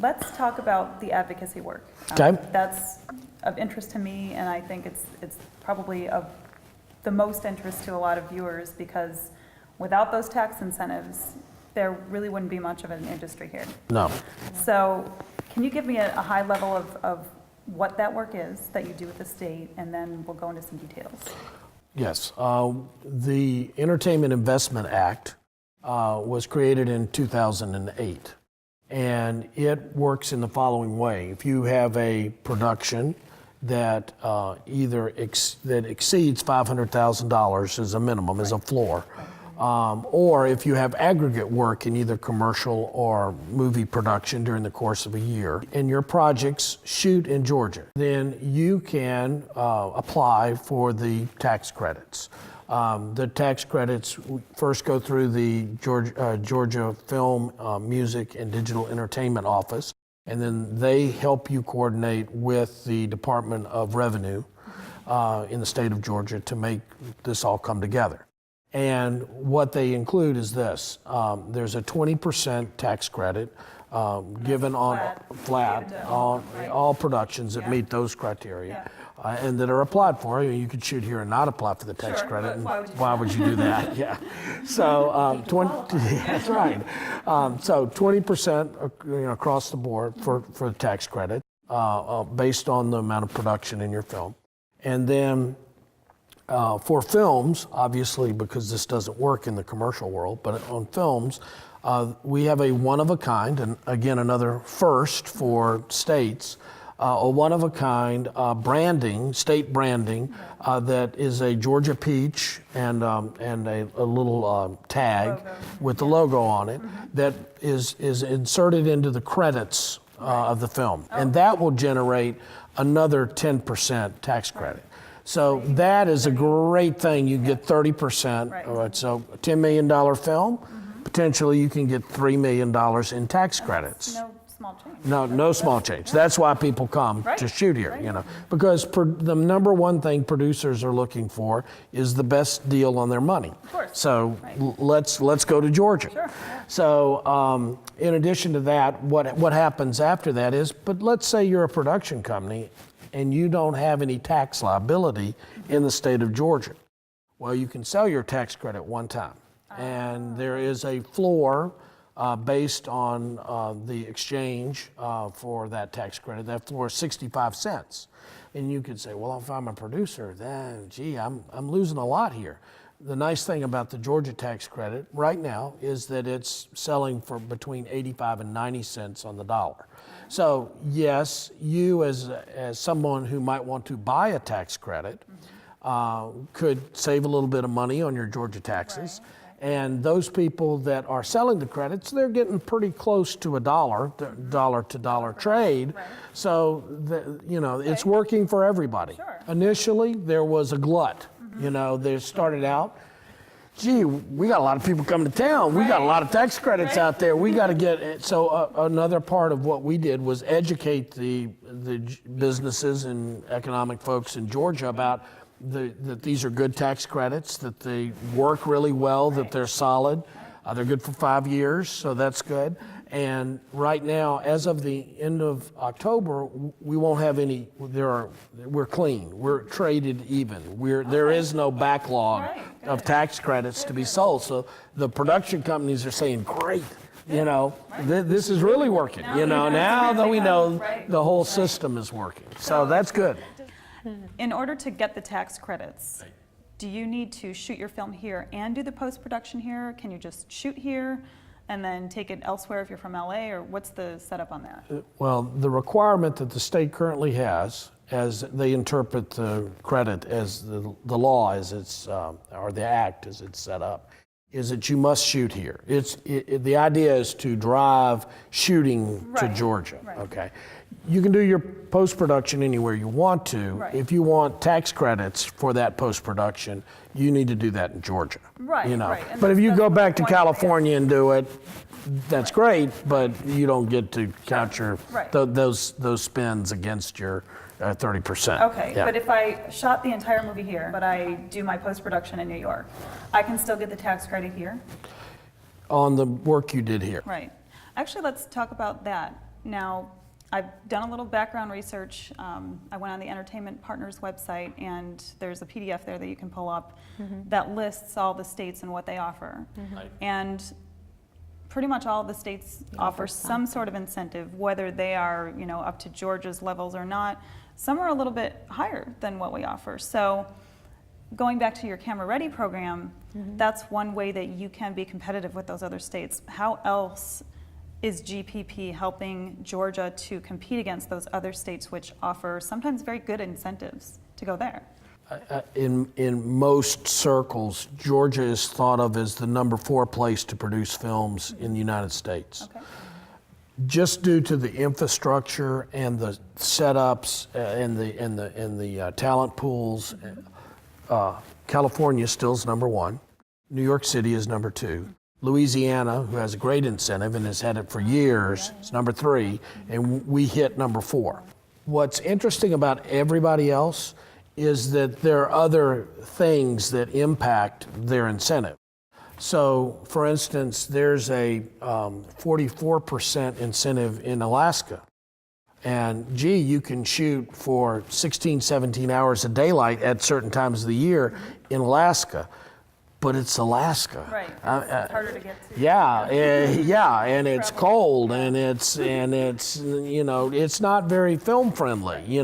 let's talk about the advocacy work. Okay. That's of interest to me, and I think it's probably of the most interest to a lot of viewers, because without those tax incentives, there really wouldn't be much of an industry here. No. So can you give me a high level of what that work is that you do with the state, and then we'll go into some details. Yes. The Entertainment Investment Act was created in 2008, and it works in the following way. If you have a production that either that exceeds $500,000 as a minimum, as a floor, or if you have aggregate work in either commercial or movie production during the course of a year, and your projects shoot in Georgia, then you can apply for the tax credits. The tax credits first go through the Georgia Film, Music, and Digital Entertainment Office, and then they help you coordinate with the Department of Revenue in the state of Georgia to make this all come together. And what they include is this. There's a 20% tax credit given on flat on all productions that meet those criteria and that are applied for. You could shoot here and not apply for the tax credit. And why would you do that? Yeah. So 20. That's right. So 20% across the board for the tax credit based on the amount of production in your film, and then. For films, obviously, because this doesn't work in the commercial world, but on films, we have a one-of-a-kind, and again, another first for states, a one-of-a-kind branding, state branding, that is a Georgia peach and a little tag with the logo on it that is inserted into the credits of the film. And that will generate another 10% tax credit. So that is a great thing. You get 30%. Right. So a $10 million film, potentially you can get $3 million in tax credits. No small change. No small change. That's why people come to shoot here, because the number one thing producers are looking for is the best deal on their money. Of course. So let's go to Georgia. Sure. So in addition to that, what happens after that is, but let's say you're a production company and you don't have any tax liability in the state of Georgia. Well, you can sell your tax credit one time. And there is a floor based on the exchange for that tax credit. That floor is 65 cents. And you could say, well, if I'm a producer, then, gee, I'm losing a lot here. The nice thing about the Georgia tax credit right now is that it's selling for between 85 and 90 cents on the dollar. So yes, you as someone who might want to buy a tax credit could save a little bit of money on your Georgia taxes. And those people that are selling the credits, they're getting pretty close to a dollar to dollar trade. So it's working for everybody. Initially, there was a glut. They started out, gee, we got a lot of people coming to town. We got a lot of tax credits out there. We got to get it. So another part of what we did was educate the businesses and economic folks in Georgia about that these are good tax credits, that they work really well, that they're solid. They're good for 5 years, so that's good. And right now, as of the end of October, we won't have any. We're clean. We're traded even. There is no backlog of tax credits to be sold. So the production companies are saying, "Great, this is really working." Now that we know the whole system is working, so that's good. In order to get the tax credits, do you need to shoot your film here and do the post-production here? Can you just shoot here and then take it elsewhere if you're from LA, or what's the setup on that? Well, the requirement that the state currently has, as they interpret the credit as the law as it's, or the act as it's set up, is that you must shoot here. The idea is to drive shooting to Georgia, okay? You can do your post-production anywhere you want to. If you want tax credits for that post-production, you need to do that in Georgia. But if you go back to California and do it, that's great, but you don't get to count your those spends against your 30%. Okay, but if I shot the entire movie here, but I do my post-production in New York, I can still get the tax credit here? On the work you did here. Right. Actually, let's talk about that. Now, I've done a little background research. I went on the Entertainment Partners website, and there's a PDF there that you can pull up that lists all the states and what they offer. Right. And pretty much all of the states offer some sort of incentive, whether they are, up to Georgia's levels or not. Some are a little bit higher than what we offer. So going back to your Camera Ready program, that's one way that you can be competitive with those other states. How else is GPP helping Georgia to compete against those other states which offer sometimes very good incentives to go there? In most circles, Georgia is thought of as the number 4 place to produce films in the United States. Okay. Just due to the infrastructure and the setups and the talent pools, California still is number 1. New York City is number 2. Louisiana, who has a great incentive and has had it for years, is number 3, and we hit number 4. What's interesting about everybody else is that there are other things that impact their incentive. So, for instance, there's a 44% incentive in Alaska. And you can shoot for 16, 17 hours of daylight at certain times of the year in Alaska. But it's Alaska. Right. It's harder to get to. Yeah, and it's cold, and it's it's not very film friendly,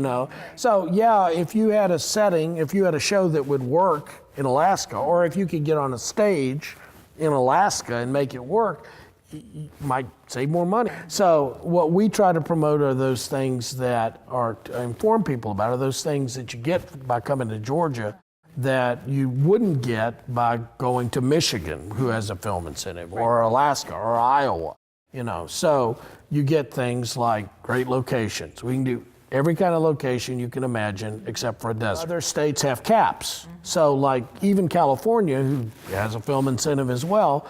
So if you had a setting, if you had a show that would work in Alaska, or if you could get on a stage in Alaska and make it work, you might save more money. So what we try to promote are those things that are to inform people about, are those things that you get by coming to Georgia that you wouldn't get by going to Michigan, who has a film incentive, or Alaska, or Iowa, So you get things like great locations. We can do every kind of location you can imagine except for a desert. Other states have caps. So like even California, who has a film incentive as well,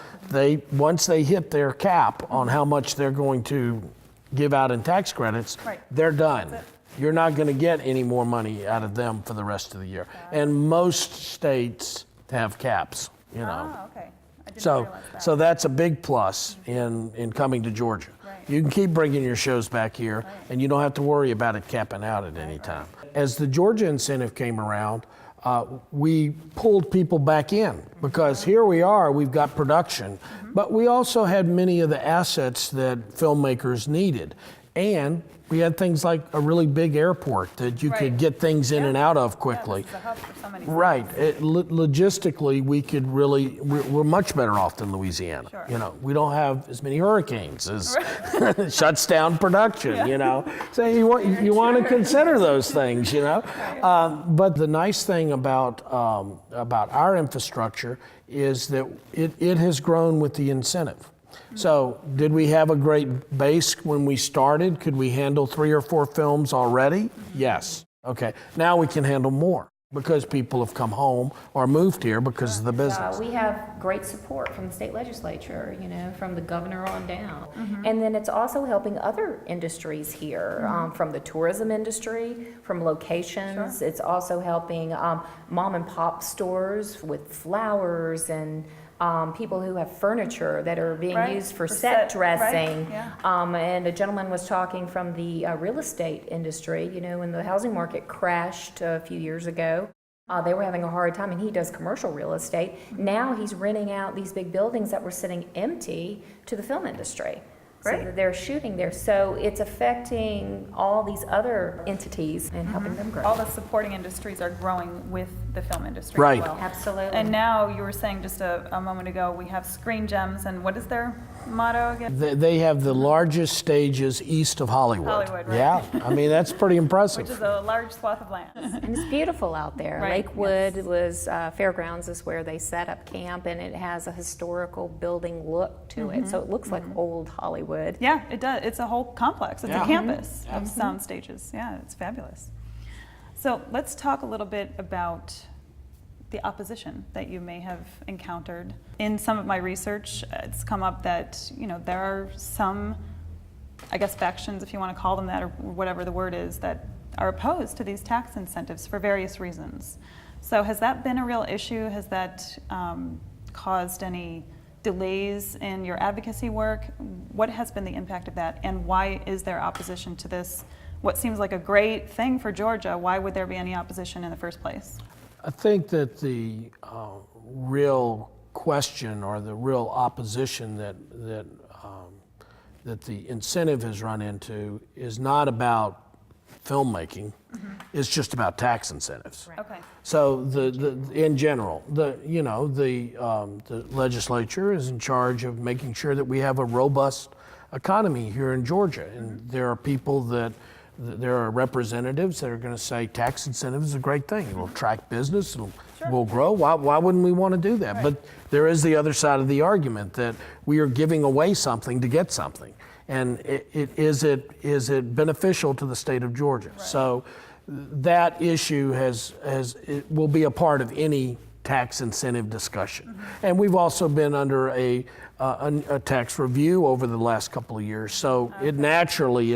once they hit their cap on how much they're going to give out in tax credits, they're done. You're not going to get any more money out of them for the rest of the year. And most states have caps, Oh, okay. I didn't So, realize that. so that's a big plus in coming to Georgia. Right. You can keep bringing your shows back here, and you don't have to worry about it capping out at any time. As the Georgia incentive came around, we pulled people back in because here we are, we've got production, but we also had many of the assets that filmmakers needed. And we had things like a really big airport that you could get things in and out of quickly. Yeah, this is a hub for so many Right. things. Logistically, we're much better off than Louisiana. Sure. We don't have as many hurricanes as shuts down production, So you want to consider those things, But the nice thing about our infrastructure is that it has grown with the incentive. So, did we have a great base when we started? Could we handle 3 or 4 films already? Yes. Okay. Now we can handle more because people have come home or moved here because of the business. We have great support from the state legislature, from the governor on down. And then it's also helping other industries here, from the tourism industry, from locations. It's also helping mom and pop stores with flowers and people who have furniture that are being used for set dressing. And a gentleman was talking from the real estate industry, when the housing market crashed a few years ago. They were having a hard time, and he does commercial real estate. Now he's renting out these big buildings that were sitting empty to the film industry. So that they're shooting there. So it's affecting all these other entities and helping them grow. All the supporting industries are growing with the film industry Right. as well. Absolutely. And now you were saying just a moment ago, we have Screen Gems, and what is their motto again? They have the largest stages east of Hollywood. Hollywood, right. Yeah, I mean, that's pretty impressive. Which is a large swath of land. And it's beautiful out there. Right, Lakewood was Fairgrounds is where they set up camp, and it has a historical building look to it. So it looks like old Hollywood. Yeah, it does. It's a whole complex. It's Yeah. a campus of sound stages. Yeah, it's fabulous. So let's talk a little bit about the opposition that you may have encountered. In some of my research, it's come up that, there are some, I guess, factions, if you want to call them that, or whatever the word is, that are opposed to these tax incentives for various reasons. So has that been a real issue? Has that caused any delays in your advocacy work? What has been the impact of that, and why is there opposition to this, what seems like a great thing for Georgia? Why would there be any opposition in the first place? I think that the real question or the real opposition that the incentive has run into is not about filmmaking. It's just about tax incentives. Right. Okay. So in general, the legislature is in charge of making sure that we have a robust economy here in Georgia, and there are people there are representatives that are going to say tax incentives is a great thing. It'll attract business, we'll grow. Why wouldn't we want to do that? Right. But there is the other side of the argument that we are giving away something to get something. And is it beneficial to the state of Georgia? Right. So that issue it will be a part of any tax incentive discussion. And we've also been under a tax review over the last couple of years. So it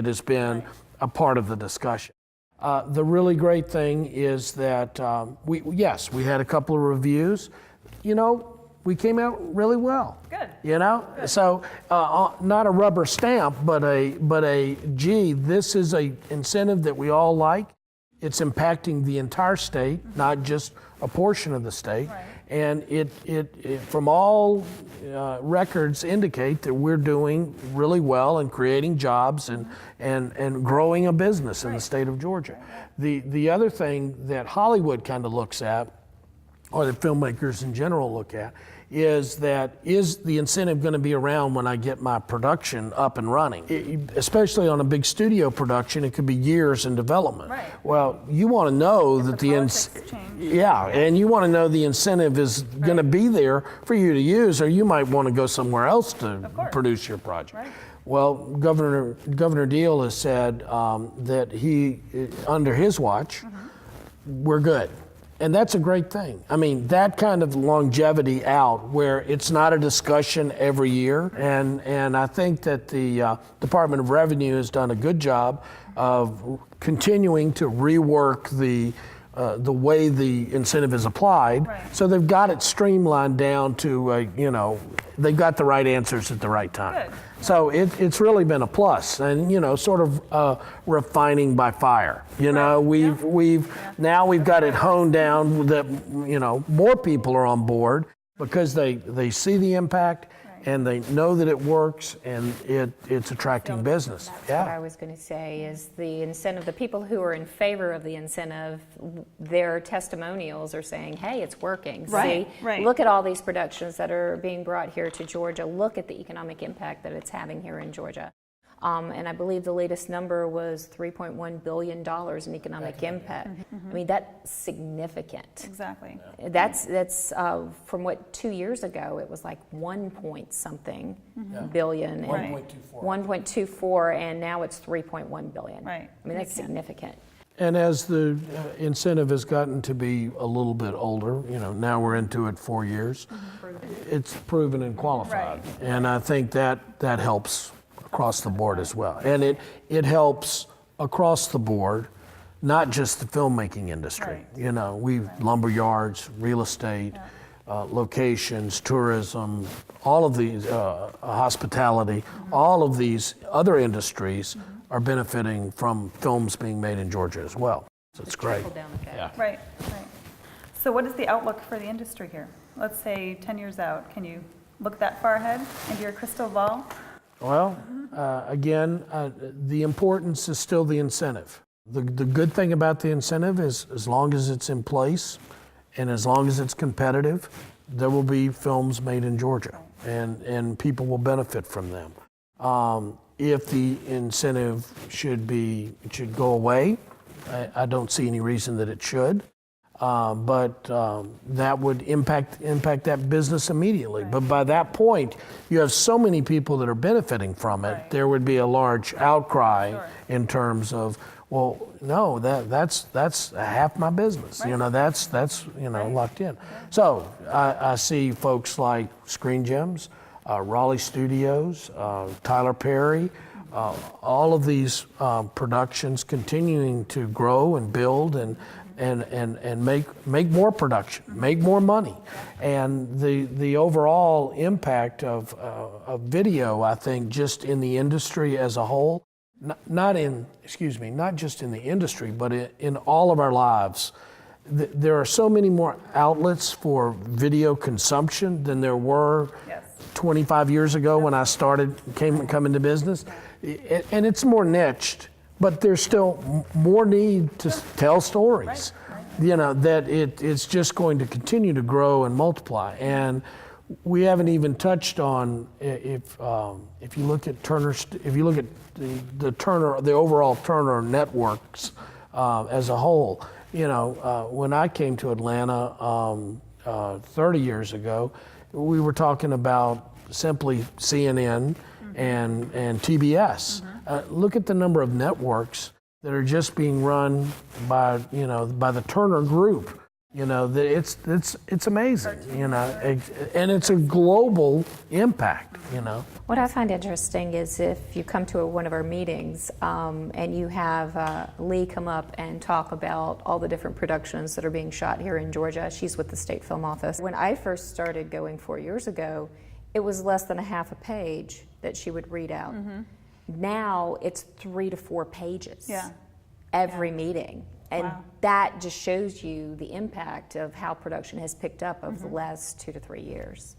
has been a part of the discussion. The really great thing is that we had a couple of reviews. We came out really well. Good. Good. So not a rubber stamp, but this is a incentive that we all like. It's impacting the entire state, not just a portion of the state. Right. And it from all records indicate that we're doing really well and creating jobs and growing a business in the state of Georgia. The other thing that Hollywood kind of looks at, or that filmmakers in general look at, is the incentive going to be around when I get my production up and running? Especially on a big studio production, it could be years in development. Right. Well, you want to know If that the politics change. and you want to know the incentive is going to be there for you to use, or you might want to go somewhere else to produce your project. Right. Well, Governor Deal has said that under his watch, we're good. And that's a great thing. I mean, that kind of longevity out where it's not a discussion every year. And I think that the Department of Revenue has done a good job of continuing to rework the way the incentive is applied. Right. So they've got it streamlined down to, they've got the right answers at the right time. Good. So it's really been a plus, and sort of refining by fire. We've got it honed down that more people are on board because they see the impact and they know that it works and it's attracting business. That's what I was going to say is the incentive, the people who are in favor of the incentive, their testimonials are saying, hey, it's working. Right, See, right. Look at all these productions that are being brought here to Georgia. Look at the economic impact that it's having here in Georgia. And I believe the latest number was $3.1 billion in economic impact. I mean, that's significant. Exactly. That's from what 2 years ago, it was like 1 point something billion. 1.24, and now it's 3.1 billion. Right. I mean, that's significant. And as the incentive has gotten to be a little bit older, now we're into it 4 years, it's proven and qualified. Right. And I think that helps across the board as well. And it helps across the board, not just the filmmaking industry. Right. We've lumber yards, real estate, locations, tourism, all of these, hospitality, all of these other industries are benefiting from films being made in Georgia as well. So it's great. Yeah. Right. So what is the outlook for the industry here? Let's say 10 years out. Can you look that far ahead into your crystal ball? Well, again, the importance is still the incentive. The good thing about the incentive is as long as it's in place and as long as it's competitive, there will be films made in Georgia and people will benefit from them. If the incentive should go away, I don't see any reason that it should. But that would impact that business immediately. Right. But by that point, you have so many people that are benefiting from it. Right. There would be a large outcry in terms of, well, no, that's half my business. Right. That's locked in. So I see folks like Screen Gems, Raleigh Studios, Tyler Perry. All of these productions continuing to grow and build and make more production, make more money. And the overall impact of video, I think, just in the industry as a whole, not just in the industry, but in all of our lives, there are so many more outlets for video consumption than there were 25 years ago when I started come into business. And it's more niched, but there's still more need to tell stories. You know, that it's just going to continue to grow and multiply. And we haven't even touched on if you look at the overall Turner networks as a whole. You know, when I came to Atlanta 30 years ago, we were talking about simply CNN and TBS. Look at the number of networks that are just being run by the Turner Group. You know, it's amazing. You know, and it's a global impact. You know. What I find interesting is if you come to one of our meetings and you have Lee come up and talk about all the different productions that are being shot here in Georgia. She's with the State Film Office. When I first started going 4 years ago, it was less than a half a page that she would read out. Now it's 3 to 4 pages every meeting. And that just shows you the impact of how production has picked up over the last 2 to 3 years.